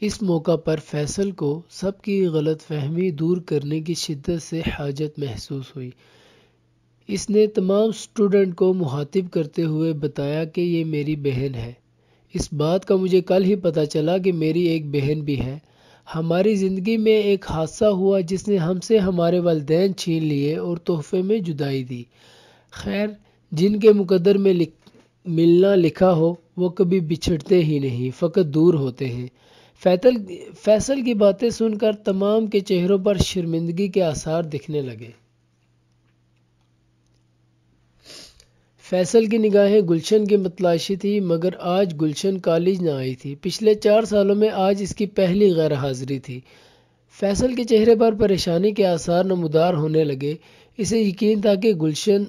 اس موقع پر فیصل کو سب کی غلط فہمی دور کرنے کی شدت سے حاجت محسوس ہوئی۔ اس نے تمام اسٹوڈنٹ کو مخاطب کرتے ہوئے بتایا کہ یہ میری بہن ہے۔ اس بات کا مجھے کل ہی پتہ چلا کہ میری ایک بہن بھی ہے۔ ہماری زندگی میں ایک حادثہ ہوا جس نے ہم سے ہمارے والدین چھین لیے اور تحفے میں جدائی دی۔ خیر، جن کے مقدر میں ملنا لکھا ہو وہ کبھی بچھڑتے ہی نہیں، فقط دور ہوتے ہیں۔ فیصل کی باتیں سن کر تمام کے چہروں پر شرمندگی کے آثار دکھنے لگے۔ فیصل کی نگاہیں گلشن کی متلاشی تھی، مگر آج گلشن کالج نہ آئی تھی۔ پچھلے 4 سالوں میں آج اس کی پہلی غیر حاضری تھی۔ فیصل کے چہرے پر پریشانی کے آثار نمودار ہونے لگے۔ اسے یقین تھا کہ گلشن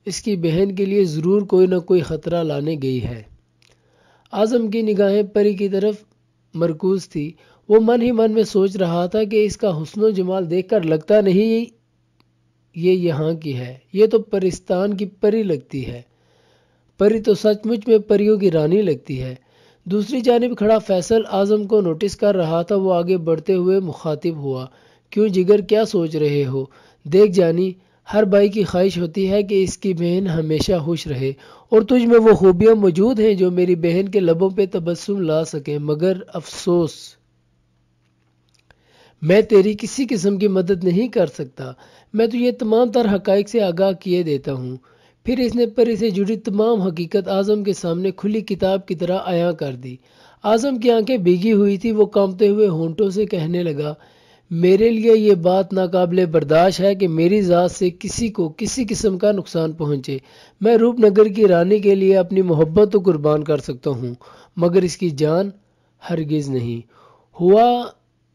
اس کی بہن کے لیے ضرور کوئی نہ کوئی خطرہ لانے گئی ہے۔ اعظم کی نگاہیں پری کی طرف مرکوز تھی۔ وہ من ہی من میں سوچ رہا تھا کہ اس کا حسن و جمال دیکھ کر لگتا نہیں یہ یہاں کی ہے، یہ تو پرستان کی پری لگتی ہے۔ پری تو سچ مچ میں پریوں کی رانی لگتی ہے۔ دوسری جانب کھڑا فیصل اعظم کو نوٹس کر رہا تھا۔ وہ آگے بڑھتے ہوئے مخاطب ہوا، کیوں جگر، کیا سوچ رہے ہو؟ دیکھ جانی، ہر بھائی کی خواہش ہوتی ہے کہ اس کی بہن ہمیشہ خوش رہے، اور تجھ میں وہ خوبیاں موجود ہیں جو میری بہن کے لبوں پہ تبسم لا سکیں، مگر افسوس میں تیری کسی قسم کی مدد نہیں کر سکتا۔ میں تجھے تمام تر حقائق سے آگاہ کیے دیتا ہوں۔ پھر اس نے پری سے جڑی تمام حقیقت اعظم کے سامنے کھلی کتاب کی طرح عیاں کر دی۔ اعظم کی آنکھیں بھیگی ہوئی تھی۔ وہ کانپتے ہوئے ہونٹوں سے کہنے لگا، میرے لیے یہ بات ناقابل برداشت ہے کہ میری ذات سے کسی کو کسی قسم کا نقصان پہنچے۔ میں روپ نگر کی رانی کے لیے اپنی محبت تو قربان کر سکتا ہوں، مگر اس کی جان ہرگز نہیں۔ ہوا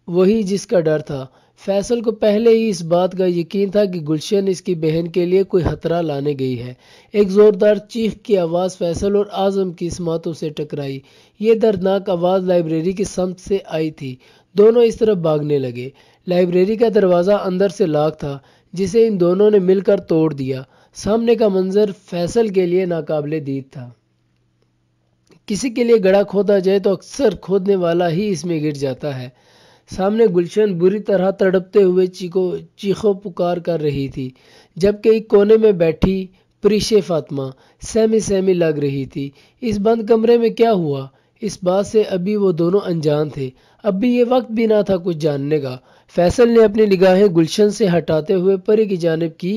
وہی جس کا ڈر تھا۔ فیصل کو پہلے ہی اس بات کا یقین تھا کہ گلشن اس کی بہن کے لیے کوئی خطرہ لانے گئی ہے۔ ایک زوردار چیخ کی آواز فیصل اور اعظم کی سماعتوں سے ٹکرائی۔ یہ دردناک آواز لائبریری کی سمت سے آئی تھی۔ دونوں اس طرف بھاگنے لگے۔ لائبریری کا دروازہ اندر سے لاک تھا، جسے ان دونوں نے مل کر توڑ دیا۔ سامنے کا منظر فیصل کے لیے ناقابل دید تھا۔ کسی کے لیے گڑھا کھودا جائے تو اکثر کھودنے والا ہی اس میں گر جاتا ہے۔ سامنے گلشن بری طرح تڑپتے ہوئے چیخو پکار کر رہی تھی، جبکہ ایک کونے میں بیٹھی پریشے فاطمہ سہمی سہمی لگ رہی تھی۔ اس بند کمرے میں کیا ہوا؟ اس بات سے ابھی وہ دونوں انجان تھے۔ اب بھی یہ وقت بھی نہ تھا کچھ جاننے کا۔ فیصل نے اپنی نگاہیں گلشن سے ہٹاتے ہوئے پری کی جانب کی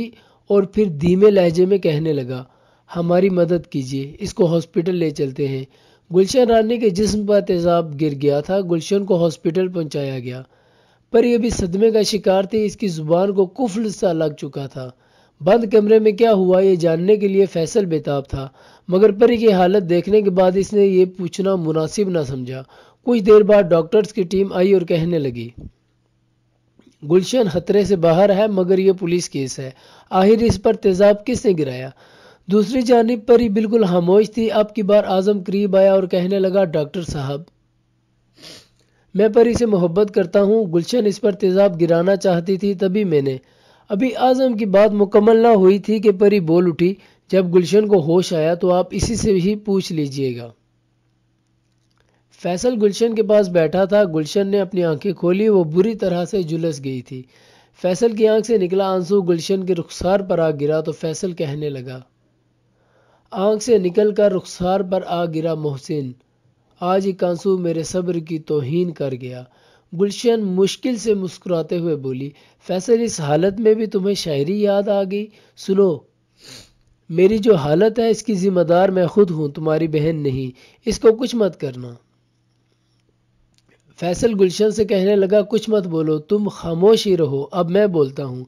اور پھر دھیمے لہجے میں کہنے لگا، ہماری مدد کیجیے، اس کو ہاسپٹل لے چلتے ہیں۔ گلشن رانی کے جسم پر تیزاب گر گیا تھا۔ گلشن کو ہاسپٹل پہنچایا گیا۔ پری ابھی صدمے کا شکار تھی۔ اس کی زبان کو قفل سا لگ چکا تھا۔ بند کمرے میں کیا ہوا یہ جاننے کے لیے فیصل بےتاب تھا، مگر پری کی حالت دیکھنے کے بعد اس نے یہ پوچھنا مناسب نہ سمجھا۔ کچھ دیر بعد ڈاکٹرز کی ٹیم آئی اور کہنے لگی، گلشن خطرے سے باہر ہے، مگر یہ پولیس کیس ہے۔ آخر اس پر تیزاب کس نے گرایا؟ دوسری جانب پری بالکل خاموش تھی۔ اب کی بار اعظم قریب آیا اور کہنے لگا، ڈاکٹر صاحب، میں پری سے محبت کرتا ہوں۔ گلشن اس پر تیزاب گرانا چاہتی تھی، تبھی میں نے۔ ابھی اعظم کی بات مکمل نہ ہوئی تھی کہ پری بول اٹھی، جب گلشن کو ہوش آیا تو آپ اسی سے ہی پوچھ لیجئے گا۔ فیصل گلشن کے پاس بیٹھا تھا۔ گلشن نے اپنی آنکھیں کھولی، وہ بری طرح سے جھلس گئی تھی۔ فیصل کی آنکھ سے نکلا آنسو گلشن کے رخسار پر آ گرا تو فیصل کہنے لگا، آنکھ سے نکل کر رخسار پر آ گرا محسن، آج ایک آنسو میرے صبر کی توہین کر گیا۔ گلشن مشکل سے مسکراتے ہوئے بولی، فیصل اس حالت میں بھی تمہیں شاعری یاد آ گئی؟ سنو، میری جو حالت ہے اس کی ذمہ دار میں خود ہوں، تمہاری بہن نہیں۔ اس کو کچھ مت کرنا۔ فیصل گلشن سے کہنے لگا، کچھ مت بولو، تم خاموش ہی رہو، اب میں بولتا ہوں۔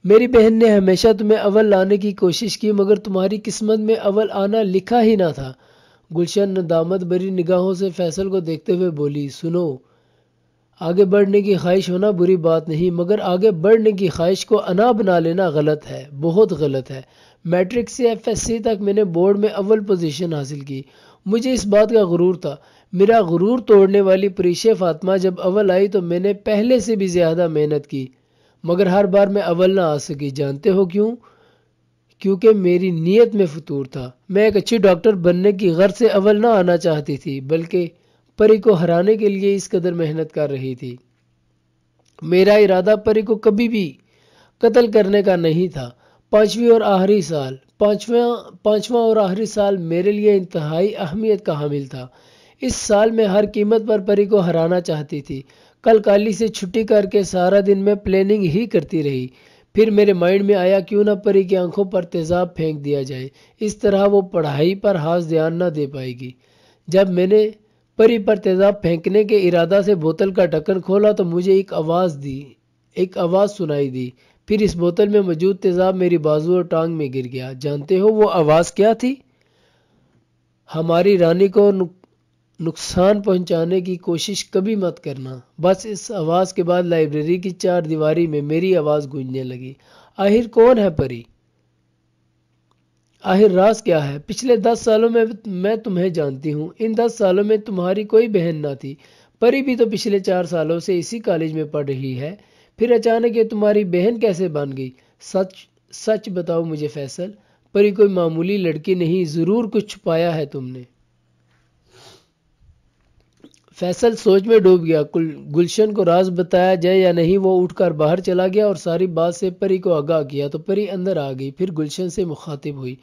میری بہن نے ہمیشہ تمہیں اول لانے کی کوشش کی، مگر تمہاری قسمت میں اول آنا لکھا ہی نہ تھا۔ گلشن ندامت بھری نگاہوں سے فیصل کو دیکھتے ہوئے بولی، سنو، آگے بڑھنے کی خواہش ہونا بری بات نہیں، مگر آگے بڑھنے کی خواہش کو انا بنا لینا غلط ہے، بہت غلط ہے۔ میٹرک سے FSC تک میں نے بورڈ میں اول پوزیشن حاصل کی۔ مجھے اس بات کا غرور تھا۔ میرا غرور توڑنے والی پریشے فاطمہ جب اول آئی تو میں نے پہلے سے بھی زیادہ محنت کی، مگر ہر بار میں اول نہ آ سکی۔ جانتے ہو کیوں؟ کیونکہ میری نیت میں فطور تھا۔ میں ایک اچھی ڈاکٹر بننے کی غرض سے اول نہ آنا چاہتی تھی، بلکہ پری کو ہرانے کے لیے اس قدر محنت کر رہی تھی۔ میرا ارادہ پری کو کبھی بھی قتل کرنے کا نہیں تھا۔ پانچواں اور آخری سال میرے لیے انتہائی اہمیت کا حامل تھا۔ اس سال میں ہر قیمت پر پری کو ہرانا چاہتی تھی۔ کل کالج سے چھٹی کر کے سارا دن میں پلاننگ ہی کرتی رہی۔ پھر میرے مائنڈ میں آیا کیوں نہ پری کی آنکھوں پر تیزاب پھینک دیا جائے، اس طرح وہ پڑھائی پر خاص دھیان نہ دے پائے گی۔ جب میں نے پری پر تیزاب پھینکنے کے ارادہ سے بوتل کا ڈھکن کھولا تو مجھے ایک آواز سنائی دی۔ پھر اس بوتل میں موجود تیزاب میری بازو اور ٹانگ میں گر گیا۔ جانتے ہو وہ آواز کیا تھی؟ ہماری رانی کو نقصان پہنچانے کی کوشش کبھی مت کرنا۔ بس اس آواز کے بعد لائبریری کی 4 دیواری میں میری آواز گونجنے لگی۔ آخر کون ہے پری؟ آخر راز کیا ہے؟ پچھلے 10 سالوں میں تمہیں جانتی ہوں۔ ان 10 سالوں میں تمہاری کوئی بہن نہ تھی۔ پری بھی تو پچھلے 4 سالوں سے اسی کالج میں پڑھ رہی ہے۔ پھر اچانک یہ تمہاری بہن کیسے بن گئی؟ سچ بتاؤ مجھے فیصل، پری کوئی معمولی لڑکی نہیں، ضرور کچھ چھپایا ہے تم نے۔ فیصل سوچ میں ڈوب گیا۔ گلشن کو راز بتایا جائے یا نہیں، وہ اٹھ کر باہر چلا گیا اور ساری بات سے پری کو آگاہ کیا تو پری اندر آ گئی۔ پھر گلشن سے مخاطب ہوئی،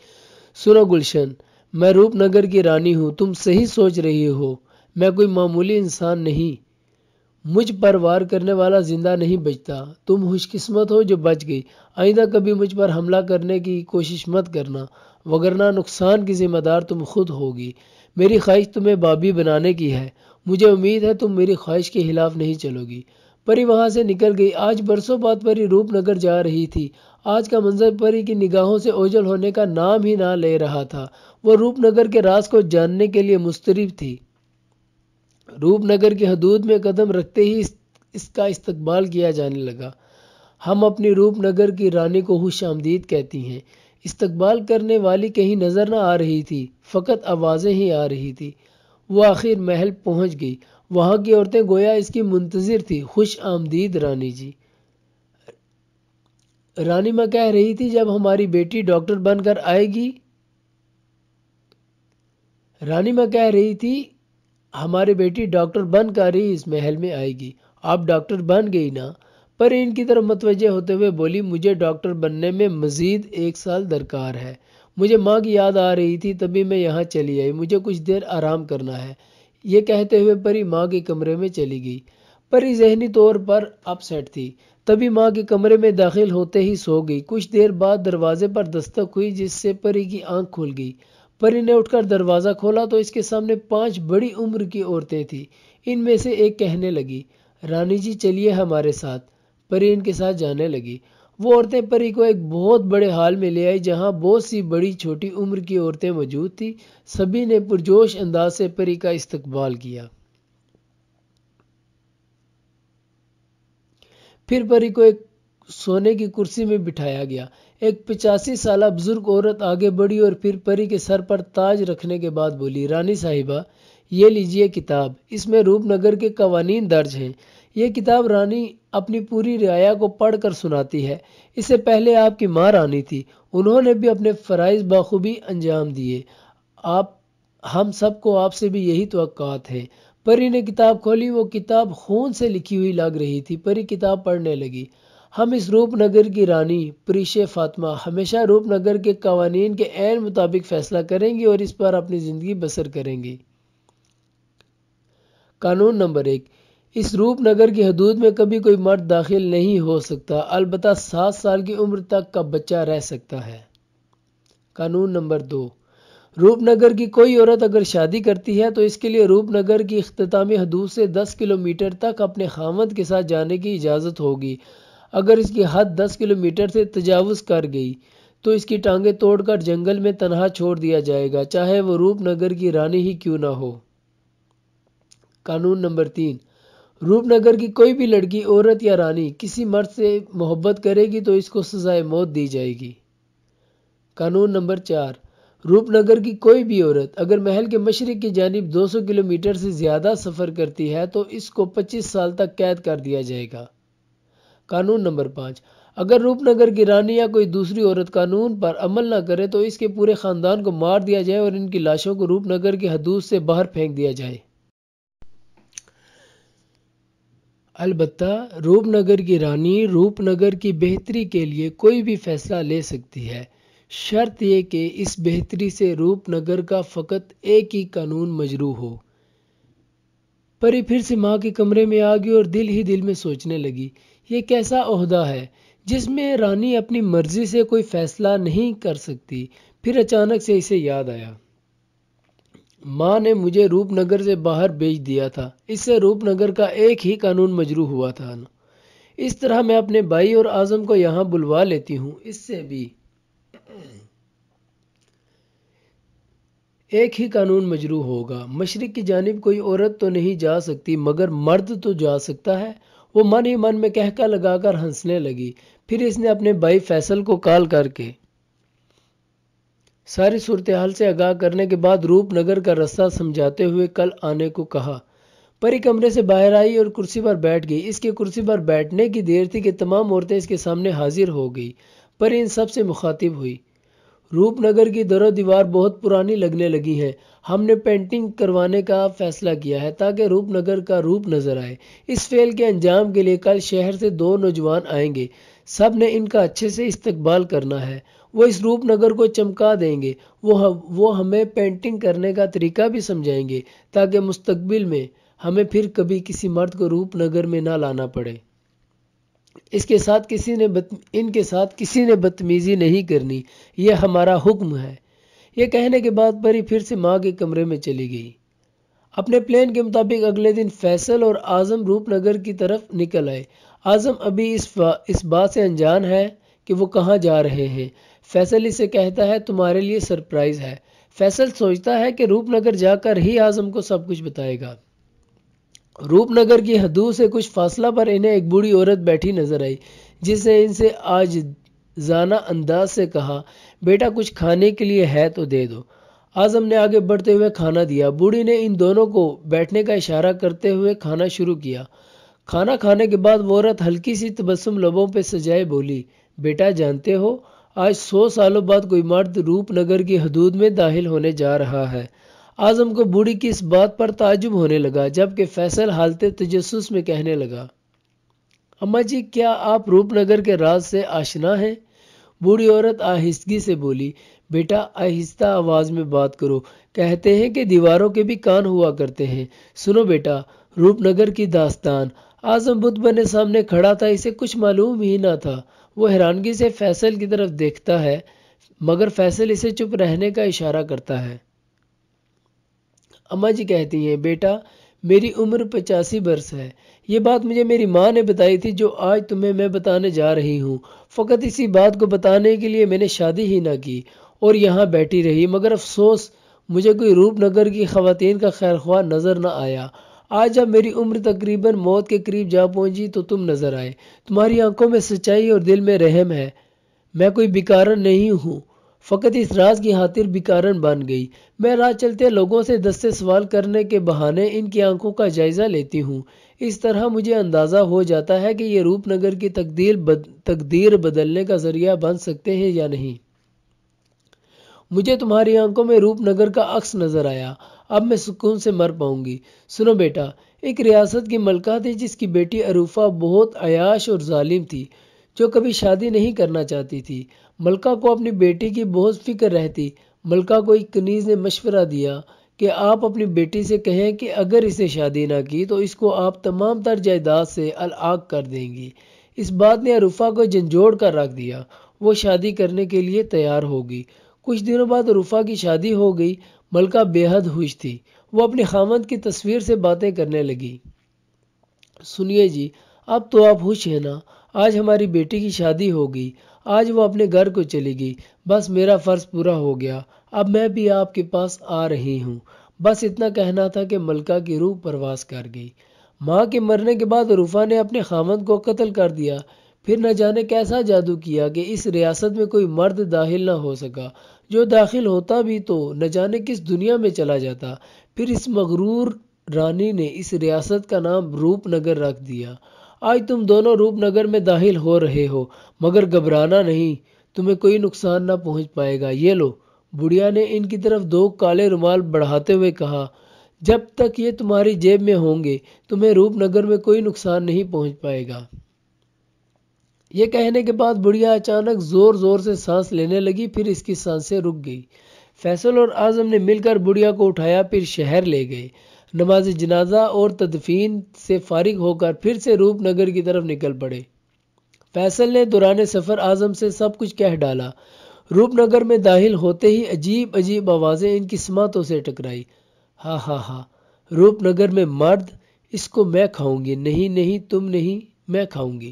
سنو گلشن، میں روپ نگر کی رانی ہوں، تم صحیح سوچ رہی ہو، میں کوئی معمولی انسان نہیں، مجھ پر وار کرنے والا زندہ نہیں بچتا، تم خوش قسمت ہو جو بچ گئی، آئندہ کبھی مجھ پر حملہ کرنے کی کوشش مت کرنا، وگرنہ نقصان کی ذمہ دار تم خود ہوگی۔ میری خواہش تمہیں بابی بنانے کی ہے، مجھے امید ہے تم میری خواہش کے خلاف نہیں چلو گی۔ پری وہاں سے نکل گئی۔ آج برسوں بعد پری روپ نگر جا رہی تھی۔ آج کا منظر پری کی نگاہوں سے اوجھل ہونے کا نام ہی نہ لے رہا تھا۔ وہ روپ نگر کے راز کو جاننے کے لیے مضطرب تھی۔ روپ نگر کی حدود میں قدم رکھتے ہی اس کا استقبال کیا جانے لگا۔ ہم اپنی روپ نگر کی رانی کو خوش آمدید کہتی ہیں۔ استقبال کرنے والی کہیں نظر نہ آ رہی تھی، فقط آوازیں ہی آ رہی تھی۔ وہ آخر محل پہنچ گئی۔ وہاں کی عورتیں گویا اس کی منتظر تھی۔ خوش آمدید رانی جی۔ رانی ماں کہہ رہی تھی جب ہماری بیٹی ڈاکٹر بن کر آئے گی۔ رانی ماں کہہ رہی تھی ہماری بیٹی ڈاکٹر بن کر ہی اس محل میں آئے گی۔ آپ ڈاکٹر بن گئی نا؟ پری ان کی طرف متوجہ ہوتے ہوئے بولی، مجھے ڈاکٹر بننے میں مزید 1 سال درکار ہے۔ مجھے ماں کی یاد آ رہی تھی تبھی میں یہاں چلی آئی، مجھے کچھ دیر آرام کرنا ہے۔ یہ کہتے ہوئے پری ماں کے کمرے میں چلی گئی۔ پری ذہنی طور پر اپ سیٹ تھی، تبھی ماں کے کمرے میں داخل ہوتے ہی سو گئی۔ کچھ دیر بعد دروازے پر دستک ہوئی جس سے پری کی آنکھ کھل گئی۔ پری نے اٹھ کر دروازہ کھولا تو اس کے سامنے 5 بڑی عمر کی عورتیں تھیں۔ ان میں سے ایک کہنے لگی، رانی جی چلیے ہمارے ساتھ۔ پری ان کے ساتھ جانے لگی۔ وہ عورتیں پری کو ایک بہت بڑے ہال میں لے آئی جہاں بہت سی بڑی چھوٹی عمر کی عورتیں موجود تھیں۔ سبھی نے پرجوش انداز سے پری کا استقبال کیا۔ پھر پری کو ایک سونے کی کرسی میں بٹھایا گیا۔ ایک 85 سالہ بزرگ عورت آگے بڑھی اور پھر پری کے سر پر تاج رکھنے کے بعد بولی، رانی صاحبہ یہ لیجئے کتاب، اس میں روپ نگر کے قوانین درج ہیں۔ یہ کتاب رانی اپنی پوری رعایا کو پڑھ کر سناتی ہے۔ اس سے پہلے آپ کی ماں رانی تھی، انہوں نے بھی اپنے فرائض بخوبی انجام دیے۔ ہم سب کو آپ سے بھی یہی توقعات ہیں۔ پری نے کتاب کھولی۔ وہ کتاب خون سے لکھی ہوئی لگ رہی تھی۔ پری کتاب پڑھنے لگی، ہم اس روپ نگر کی رانی پریش فاطمہ ہمیشہ روپ نگر کے قوانین کے عین مطابق فیصلہ کریں گی اور اس پر اپنی زندگی بسر کریں گی۔ قانون نمبر 1، اس روپ نگر کی حدود میں کبھی کوئی مرد داخل نہیں ہو سکتا، البتہ 7 سال کی عمر تک کا بچہ رہ سکتا ہے۔ قانون نمبر 2، روپ نگر کی کوئی عورت اگر شادی کرتی ہے تو اس کے لیے روپ نگر کی اختتامی حدود سے 10 کلومیٹر تک اپنے خاوند کے ساتھ جانے کی اجازت ہوگی۔ اگر اس کی حد 10 کلومیٹر سے تجاوز کر گئی تو اس کی ٹانگیں توڑ کر جنگل میں تنہا چھوڑ دیا جائے گا، چاہے وہ روپ نگر کی رانی ہی کیوں نہ ہو۔ قانون نمبر 3، روپ نگر کی کوئی بھی لڑکی، عورت یا رانی کسی مرد سے محبت کرے گی تو اس کو سزائے موت دی جائے گی۔ قانون نمبر 4، روپ نگر کی کوئی بھی عورت اگر محل کے مشرق کی جانب 200 کلومیٹر سے زیادہ سفر کرتی ہے تو اس کو 25 سال تک قید کر دیا جائے گا۔ قانون نمبر 5، اگر روپ نگر کی رانی یا کوئی دوسری عورت قانون پر عمل نہ کرے تو اس کے پورے خاندان کو مار دیا جائے اور ان کی لاشوں کو روپ نگر کی حدود سے باہر پھینک دیا جائے۔ البتہ روپ نگر کی رانی روپ نگر کی بہتری کے لیے کوئی بھی فیصلہ لے سکتی ہے، شرط یہ کہ اس بہتری سے روپ نگر کا فقط ایک ہی قانون مجروح ہو۔ پری پھر سے ماں کے کمرے میں آ گئی اور دل ہی دل میں سوچنے لگی، یہ کیسا عہدہ ہے جس میں رانی اپنی مرضی سے کوئی فیصلہ نہیں کر سکتی۔ پھر اچانک سے اسے یاد آیا، ماں نے مجھے روپ نگر سے باہر بھیج دیا تھا، اس سے روپ نگر کا ایک ہی قانون مجروح ہوا تھا نا۔ اس طرح میں اپنے بھائی اور اعظم کو یہاں بلوا لیتی ہوں، اس سے بھی ایک ہی قانون مجروح ہوگا۔ مشرق کی جانب کوئی عورت تو نہیں جا سکتی مگر مرد تو جا سکتا ہے۔ وہ من ہی من میں کہکا لگا کر ہنسنے لگی۔ پھر اس نے اپنے بھائی فیصل کو کال کر کے ساری صورتحال سے آگاہ کرنے کے بعد روپ نگر کا راستہ سمجھاتے ہوئے کل آنے کو کہا۔ پری کمرے سے باہر آئی اور کرسی پر بیٹھ گئی۔ اس کے کرسی پر بیٹھنے کی دیر تھی کہ تمام عورتیں اس کے سامنے حاضر ہو گئی۔ پری ان سب سے مخاطب ہوئی، روپ نگر کی در و دیوار بہت پرانی لگنے لگی ہیں، ہم نے پینٹنگ کروانے کا فیصلہ کیا ہے تاکہ روپ نگر کا روپ نظر آئے۔ اس فعل کے انجام کے لیے کل شہر سے 2 نوجوان آئیں گے، سب نے ان کا اچھے سے استقبال کرنا ہے۔ وہ اس روپ نگر کو چمکا دیں گے، وہ ہمیں پینٹنگ کرنے کا طریقہ بھی سمجھائیں گے تاکہ مستقبل میں ہمیں پھر کبھی کسی مرد کو روپ نگر میں نہ لانا پڑے۔ ان کے ساتھ کسی نے بدتمیزی نہیں کرنی، یہ ہمارا حکم ہے۔ یہ کہنے کے بعد پری پھر سے ماں کے کمرے میں چلی گئی۔ اپنے پلان کے مطابق اگلے دن فیصل اور اعظم روپ نگر کی طرف نکل آئے۔ اعظم ابھی اس بات سے انجان ہے کہ وہ کہاں جا رہے ہیں۔ فیصل اسے کہتا ہے تمہارے لیے سرپرائز ہے۔ فیصل سوچتا ہے کہ روپ نگر جا کر ہی اعظم کو سب کچھ بتائے گا۔ روپ نگر کی حدود سے کچھ فاصلہ پر انہیں ایک بوڑھی عورت بیٹھی نظر آئی، جس نے ان سے عاجزانہ انداز سے کہا، بیٹا کچھ کھانے کے لیے ہے تو دے دو۔ اعظم نے آگے بڑھتے ہوئے کھانا دیا۔ بوڑھی نے ان دونوں کو بیٹھنے کا اشارہ کرتے ہوئے کھانا شروع کیا۔ کھانا کھانے کے بعد وہ عورت ہلکی سی تبسم لبوں پہ سجائے بولی، بیٹا جانتے ہو آج 100 سالوں بعد کوئی مرد روپ نگر کی حدود میں داخل ہونے جا رہا ہے۔ اعظم کو بوڑھی کی اس بات پر تعجب ہونے لگا، جبکہ فیصل حالت تجسس میں کہنے لگا، اماں جی کیا آپ روپ نگر کے راز سے آشنا ہیں؟ بوڑھی عورت آہستگی سے بولی، بیٹا آہستہ آواز میں بات کرو، کہتے ہیں کہ دیواروں کے بھی کان ہوا کرتے ہیں۔ سنو بیٹا، روپ نگر کی داستان۔ اعظم بت بنے سامنے کھڑا تھا، اسے کچھ معلوم ہی نہ تھا۔ وہ حیرانگی سے فیصل کی طرف دیکھتا ہے مگر فیصل اسے چپ رہنے کا اشارہ کرتا ہے۔ اماں جی کہتی ہیں، بیٹا میری عمر 85 برس ہے۔ یہ بات مجھے میری ماں نے بتائی تھی جو آج تمہیں میں بتانے جا رہی ہوں۔ فقط اسی بات کو بتانے کے لیے میں نے شادی ہی نہ کی اور یہاں بیٹھی رہی، مگر افسوس مجھے کوئی روپ نگر کی خواتین کا خیر خواہ نظر نہ آیا۔ آج جب میری عمر تقریباً موت کے قریب جا پہنچی تو تم نظر آئے۔ تمہاری آنکھوں میں سچائی اور دل میں رحم ہے۔ میں کوئی بیکارن نہیں ہوں، فقط اس راز کی خاطر بیکارن بن گئی۔ میں راہ چلتے لوگوں سے دستے سوال کرنے کے بہانے ان کی آنکھوں کا جائزہ لیتی ہوں۔ اس طرح مجھے اندازہ ہو جاتا ہے کہ یہ روپ نگر کی تقدیر بدلنے کا ذریعہ بن سکتے ہیں یا نہیں۔ مجھے تمہاری آنکھوں میں روپ نگر کا عکس نظر آیا، اب میں سکون سے مر پاؤں گی۔ سنو بیٹا، ایک ریاست کی ملکہ تھی جس کی بیٹی عروفہ بہت عیاش اور ظالم تھی، جو کبھی شادی نہیں کرنا چاہتی تھی۔ ملکہ کو اپنی بیٹی کی بہت فکر رہتی۔ ملکہ کو ایک کنیز نے مشورہ دیا کہ آپ اپنی بیٹی سے کہیں کہ اگر اسے شادی نہ کی تو اس کو آپ تمام تر جائیداد سے الگ کر دیں گی۔ اس بات نے عروفہ کو جھنجھوڑ کر رکھ دیا۔ وہ شادی کرنے کے لیے تیار ہو گئی۔ کچھ دنوں بعد عروفہ کی شادی ہو گئی۔ ملکہ بے حد خوش تھی۔ وہ اپنے خاوند کی تصویر سے باتیں کرنے لگی، سنیے جی، اب تو آپ خوش ہیں نا؟ آج ہماری بیٹی کی شادی ہو گئی، آج وہ اپنے گھر کو چلی گئی، بس میرا فرض پورا ہو گیا، اب میں بھی آپ کے پاس آ رہی ہوں۔ بس اتنا کہنا تھا کہ ملکہ کی روح پرواز کر گئی۔ ماں کے مرنے کے بعد عروفہ نے اپنے خاوند کو قتل کر دیا۔ پھر نہ جانے کیسا جادو کیا کہ اس ریاست میں کوئی مرد داخل نہ ہو سکا، جو داخل ہوتا بھی تو نہ جانے کس دنیا میں چلا جاتا۔ پھر اس مغرور رانی نے اس ریاست کا نام روپ نگر رکھ دیا۔ آج تم دونوں روپ نگر میں داخل ہو رہے ہو، مگر گھبرانا نہیں، تمہیں کوئی نقصان نہ پہنچ پائے گا۔ یہ لو، بڑھیا نے ان کی طرف 2 کالے رومال بڑھاتے ہوئے کہا، جب تک یہ تمہاری جیب میں ہوں گے تمہیں روپ نگر میں کوئی نقصان نہیں پہنچ پائے گا۔ یہ کہنے کے بعد بڑھیا اچانک زور زور سے سانس لینے لگی، پھر اس کی سانسیں رک گئی۔ فیصل اور اعظم نے مل کر بڑھیا کو اٹھایا، پھر شہر لے گئے۔ نماز جنازہ اور تدفین سے فارغ ہو کر پھر سے روپ نگر کی طرف نکل پڑے۔ فیصل نے دوران سفر اعظم سے سب کچھ کہہ ڈالا۔ روپ نگر میں داخل ہوتے ہی عجیب عجیب آوازیں ان کی سماعتوں سے ٹکرائی۔ ہاں ہاں ہاں، روپ نگر میں مرد، اس کو میں کھاؤں گی، نہیں نہیں تم نہیں، میں کھاؤں گی۔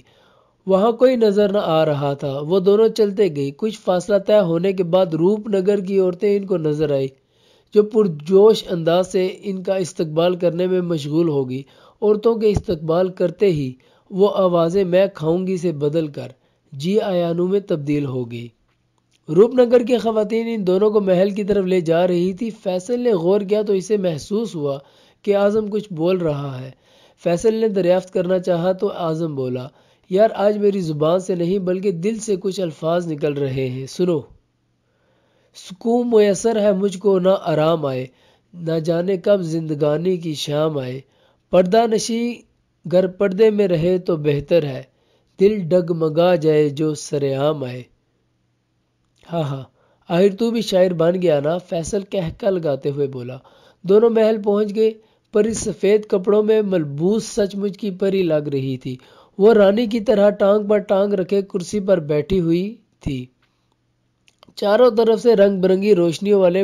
وہاں کوئی نظر نہ آ رہا تھا۔ وہ دونوں چلتے گئے۔ کچھ فاصلہ طے ہونے کے بعد روپ نگر کی عورتیں ان کو نظر آئی، جو پرجوش انداز سے ان کا استقبال کرنے میں مشغول ہو گئی۔ عورتوں کے استقبال کرتے ہی وہ آوازیں میں کھاؤں گی سے بدل کر جی آیانوں میں تبدیل ہو گئی۔ روپ نگر کی خواتین ان دونوں کو محل کی طرف لے جا رہی تھی۔ فیصل نے غور کیا تو اسے محسوس ہوا کہ اعظم کچھ بول رہا ہے۔ فیصل نے دریافت کرنا چاہا تو اعظم بولا، یار آج میری زبان سے نہیں بلکہ دل سے کچھ الفاظ نکل رہے ہیں، سنو۔ سکون میسر ہے مجھ کو نہ آرام آئے، نہ جانے کب زندگانی کی شام آئے۔ پردہ نشی گر پردے میں رہے تو بہتر ہے، دل ڈگمگا جائے جو سرعام آئے۔ ہاں ہاں، آخر تو بھی شاعر بن گیا نا، فیصل کہکا لگاتے ہوئے بولا۔ دونوں محل پہنچ گئے۔ پری سفید کپڑوں میں ملبوس سچ مچ کی پری لگ رہی تھی۔ وہ رانی کی طرح ٹانگ پر ٹانگ رکھے کرسی پر بیٹھی ہوئی تھی۔ چاروں طرف سے رنگ برنگی روشنیوں والے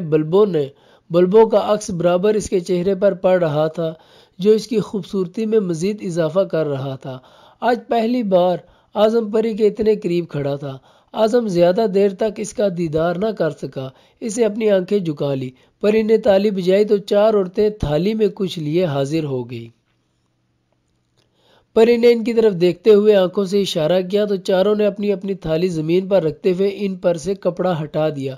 بلبوں کا عکس برابر اس کے چہرے پر پڑ رہا تھا، جو اس کی خوبصورتی میں مزید اضافہ کر رہا تھا۔ آج پہلی بار اعظم پری کے اتنے قریب کھڑا تھا۔ اعظم زیادہ دیر تک اس کا دیدار نہ کر سکا، اسے اپنی آنکھیں جھکا لی۔ پری نے تالی بجائی تو چار عورتیں تھالی میں کچھ لیے حاضر ہو گئی۔ پری نے ان کی طرف دیکھتے ہوئے آنکھوں سے اشارہ کیا تو چاروں نے اپنی اپنی تھالی زمین پر رکھتے ہوئے ان پر سے کپڑا ہٹا دیا۔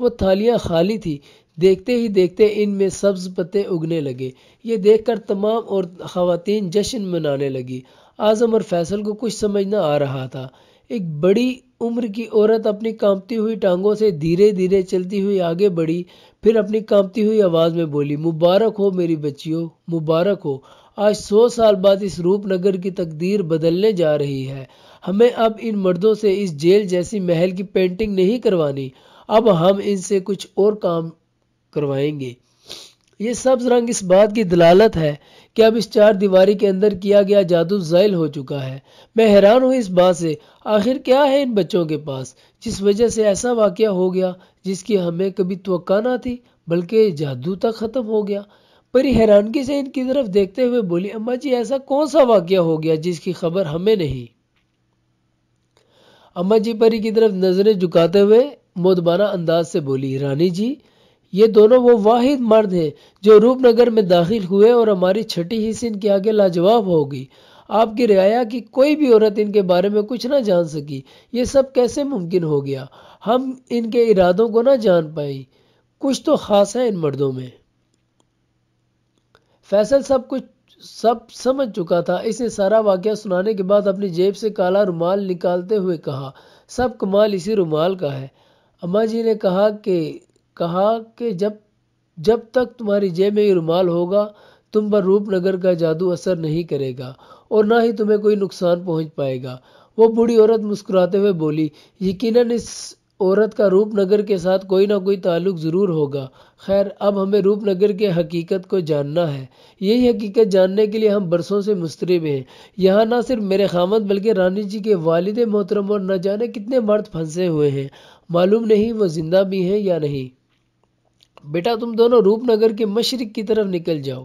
وہ تھالیاں خالی تھی۔ دیکھتے ہی دیکھتے ان میں سبز پتے اگنے لگے۔ یہ دیکھ کر تمام اور خواتین جشن منانے لگی۔ اعظم اور فیصل کو کچھ سمجھ نہ آ رہا تھا۔ ایک بڑی عمر کی عورت اپنی کانپتی ہوئی ٹانگوں سے دھیرے دھیرے چلتی ہوئی آگے بڑھی، پھر اپنی کانپتی ہوئی آواز میں بولی، مبارک ہو میری بچیوں، مبارک ہو۔ آج 100 سال بعد اس روپ نگر کی تقدیر بدلنے جا رہی ہے۔ ہمیں اب ان مردوں سے اس جیل جیسی محل کی پینٹنگ نہیں کروانی، اب ہم ان سے کچھ اور کام کروائیں گے۔ یہ سبز رنگ اس بات کی دلالت ہے کہ اب اس چار دیواری کے اندر کیا گیا جادو زائل ہو چکا ہے۔ میں حیران ہوں اس بات سے، آخر کیا ہے ان بچوں کے پاس، جس وجہ سے ایسا واقعہ ہو گیا جس کی ہمیں کبھی توقع نہ تھی، بلکہ جادو تک ختم ہو گیا۔ پری حیرانگی سے ان کی طرف دیکھتے ہوئے بولی، اماں جی ایسا کون سا واقعہ ہو گیا جس کی خبر ہمیں نہیں؟ اماں جی پری کی طرف نظریں جھکاتے ہوئے مؤدبانہ انداز سے بولی، رانی جی یہ دونوں وہ واحد مرد ہیں جو روپ نگر میں داخل ہوئے اور ہماری چھٹی حص ان کے آگے لاجواب ہو گئی۔ آپ کی رعایا کی کوئی بھی عورت ان کے بارے میں کچھ نہ جان سکی۔ یہ سب کیسے ممکن ہو گیا؟ ہم ان کے ارادوں کو نہ جان پائیں۔ کچھ تو خاص ہے ان مردوں میں۔ فیصل سب سمجھ چکا تھا۔ اس نے سارا واقعہ سنانے کے بعد اپنی جیب سے کالا رومال نکالتے ہوئے کہا، سب کمال اسی رومال کا ہے۔ اماں جی نے کہا کہ جب تک تمہاری جیب میں یہ رومال ہوگا تم پر روپ نگر کا جادو اثر نہیں کرے گا اور نہ ہی تمہیں کوئی نقصان پہنچ پائے گا۔ وہ بوڑھی عورت مسکراتے ہوئے بولی، یقیناً اس عورت کا روپ نگر کے ساتھ کوئی نہ کوئی تعلق ضرور ہوگا۔ خیر اب ہمیں روپ نگر کے حقیقت کو جاننا ہے۔ یہی حقیقت جاننے کے لیے ہم برسوں سے مضطرب ہیں۔ یہاں نہ صرف میرے خامد بلکہ رانی جی کے والد محترم اور نہ جانے کتنے مرد پھنسے ہوئے ہیں۔ معلوم نہیں وہ زندہ بھی ہیں یا نہیں۔ بیٹا تم دونوں روپ نگر کے مشرق کی طرف نکل جاؤ۔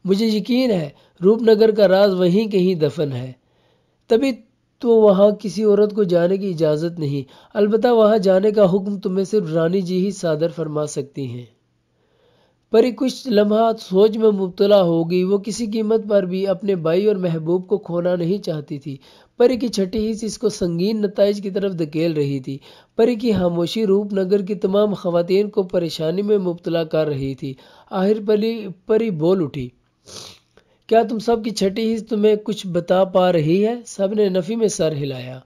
مجھے یقین ہے روپ نگر کا راز وہیں کہیں دفن ہے۔ تبھی تو وہاں کسی عورت کو جانے کی اجازت نہیں، البتہ وہاں جانے کا حکم تمہیں صرف رانی جی ہی صادر فرما سکتی ہیں۔ پری کچھ لمحات سوچ میں مبتلا ہو گئی۔ وہ کسی قیمت پر بھی اپنے بھائی اور محبوب کو کھونا نہیں چاہتی تھی۔ پری کی چھٹی حص اس کو سنگین نتائج کی طرف دھکیل رہی تھی۔ پری کی خاموشی روپ نگر کی تمام خواتین کو پریشانی میں مبتلا کر رہی تھی۔ آخر پری بول اٹھی، کیا تم سب کی چھٹی حص تمہیں کچھ بتا پا رہی ہے؟ سب نے نفی میں سر ہلایا۔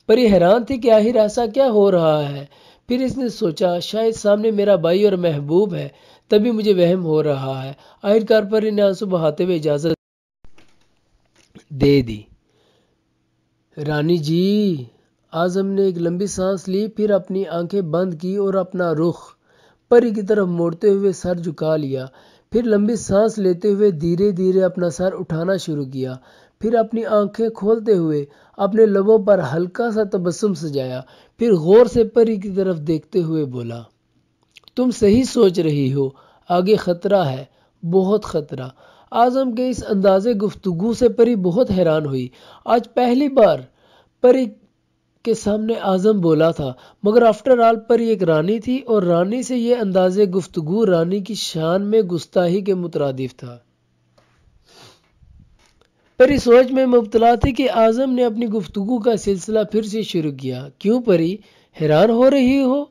پری حیران تھی کہ آخر ایسا کیا ہو رہا ہے۔ پھر اس نے سوچا، شاید سامنے میرا بھائی اور محبوب ہے۔ تبھی مجھے وہم ہو رہا ہے۔ آخرکار پری نے آنسو بہاتے ہوئے اجازت دے دی۔ رانی جی، اعظم نے ایک لمبی سانس لی، پھر اپنی آنکھیں بند کی اور اپنا رخ پری کی طرف موڑتے ہوئے سر جھکا لیا۔ پھر لمبی سانس لیتے ہوئے دھیرے دھیرے اپنا سر اٹھانا شروع کیا۔ پھر اپنی آنکھیں کھولتے ہوئے اپنے لبوں پر ہلکا سا تبسم سجایا۔ پھر غور سے پری کی طرف دیکھتے ہوئے بولا، تم صحیح سوچ رہی ہو، آگے خطرہ ہے، بہت خطرہ۔ اعظم کے اس انداز گفتگو سے پری بہت حیران ہوئی۔ آج پہلی بار پری کے سامنے اعظم بولا تھا، مگر آفٹر آل پری ایک رانی تھی اور رانی سے یہ انداز گفتگو رانی کی شان میں گستاخی کے مترادف تھا۔ پری سوچ میں مبتلا تھی کہ اعظم نے اپنی گفتگو کا سلسلہ پھر سے شروع کیا۔ کیوں پری، حیران ہو رہی ہو؟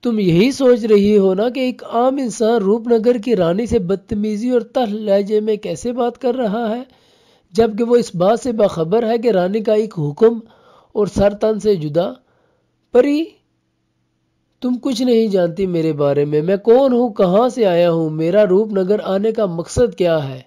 تم یہی سوچ رہی ہو نا کہ ایک عام انسان روپ نگر کی رانی سے بدتمیزی اور تلخ لہجے میں کیسے بات کر رہا ہے، جبکہ وہ اس بات سے باخبر ہے کہ رانی کا ایک حکم اور سر تن سے جدا۔ پری، تم کچھ نہیں جانتی میرے بارے میں کون ہوں، کہاں سے آیا ہوں، میرا روپ نگر آنے کا مقصد کیا ہے۔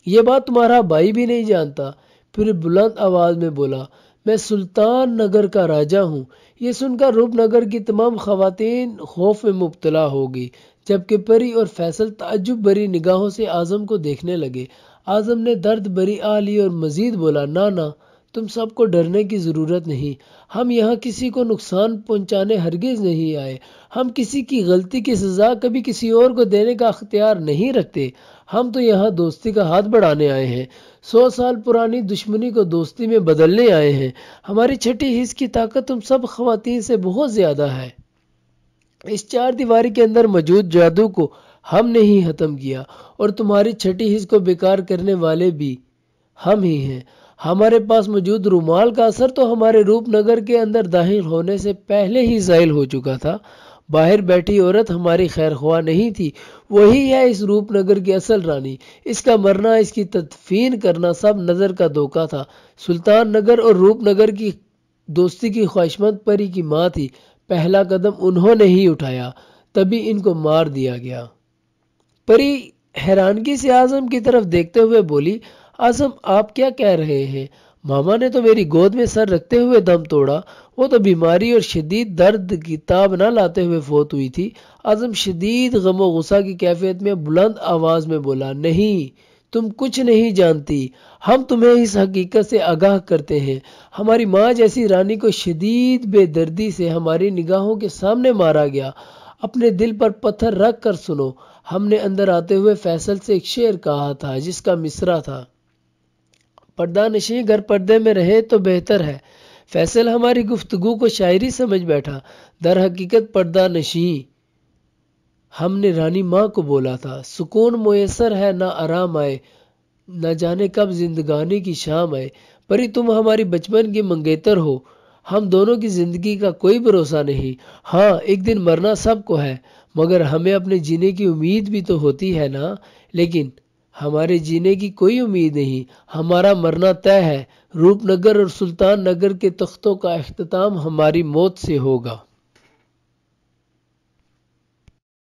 یہ بات تمہارا بھائی بھی نہیں جانتا۔ پھر بلند آواز میں بولا، میں سلطان نگر کا راجہ ہوں۔ یہ سن کر روپ نگر کی تمام خواتین خوف میں مبتلا ہو گئی، جبکہ پری اور فیصل تعجب بھری نگاہوں سے اعظم کو دیکھنے لگے۔ اعظم نے درد بھری آہ لی اور مزید بولا، نہ، تم سب کو ڈرنے کی ضرورت نہیں۔ ہم یہاں کسی کو نقصان پہنچانے ہرگز نہیں آئے۔ ہم کسی کی غلطی کی سزا کبھی کسی اور کو دینے کا اختیار نہیں رکھتے۔ ہم تو یہاں دوستی کا ہاتھ بڑھانے آئے ہیں، 100 سال پرانی دشمنی کو دوستی میں بدلنے آئے ہیں۔ ہماری چھٹی حس کی طاقت تم سب خواتین سے بہت زیادہ ہے۔ اس چار دیواری کے اندر موجود جادو کو ہم نے ہی ختم کیا، اور تمہاری چھٹی حس کو بیکار کرنے والے بھی ہم ہی ہیں۔ ہمارے پاس موجود رومال کا اثر تو ہمارے روپ نگر کے اندر داخل ہونے سے پہلے ہی زائل ہو چکا تھا۔ باہر بیٹھی عورت ہماری خیر خواہ نہیں تھی، وہی ہے اس روپ نگر کی اصل رانی۔ اس کا مرنا، اس کی تدفین کرنا سب نظر کا دھوکہ تھا۔ سلطان نگر اور روپ نگر کی دوستی کی خواہشمند پری کی ماں تھی، پہلا قدم انہوں نے ہی اٹھایا، تبھی ان کو مار دیا گیا۔ پری حیرانگی سے اعظم کی طرف دیکھتے ہوئے بولی، اعظم آپ کیا کہہ رہے ہیں؟ ماما نے تو میری گود میں سر رکھتے ہوئے دم توڑا، وہ تو بیماری اور شدید درد کی تاب نہ لاتے ہوئے فوت ہوئی تھی۔ اعظم شدید غم و غصہ کی کیفیت میں بلند آواز میں بولا، نہیں، تم کچھ نہیں جانتی، ہم تمہیں اس حقیقت سے آگاہ کرتے ہیں، ہماری ماں جیسی رانی کو شدید بے دردی سے ہماری نگاہوں کے سامنے مارا گیا۔ اپنے دل پر پتھر رکھ کر سنو، ہم نے اندر آتے ہوئے فیصل سے ایک شعر کہا تھا جس کا مصرع تھا، پردہ نشیں گر پردے میں رہے تو بہتر ہے۔ فیصل ہماری گفتگو کو شاعری سمجھ بیٹھا۔ در حقیقت پردہ نشیں ہم نے رانی ماں کو بولا تھا۔ سکون میسر ہے نہ آرام آئے، نہ جانے کب زندگانی کی شام آئے۔ پری تم ہماری بچپن کی منگیتر ہو، ہم دونوں کی زندگی کا کوئی بھروسہ نہیں۔ ہاں ایک دن مرنا سب کو ہے، مگر ہمیں اپنے جینے کی امید بھی تو ہوتی ہے نا۔ لیکن ہمارے جینے کی کوئی امید نہیں، ہمارا مرنا طے ہے۔ روپ نگر اور سلطان نگر کے تختوں کا اختتام ہماری موت سے ہوگا۔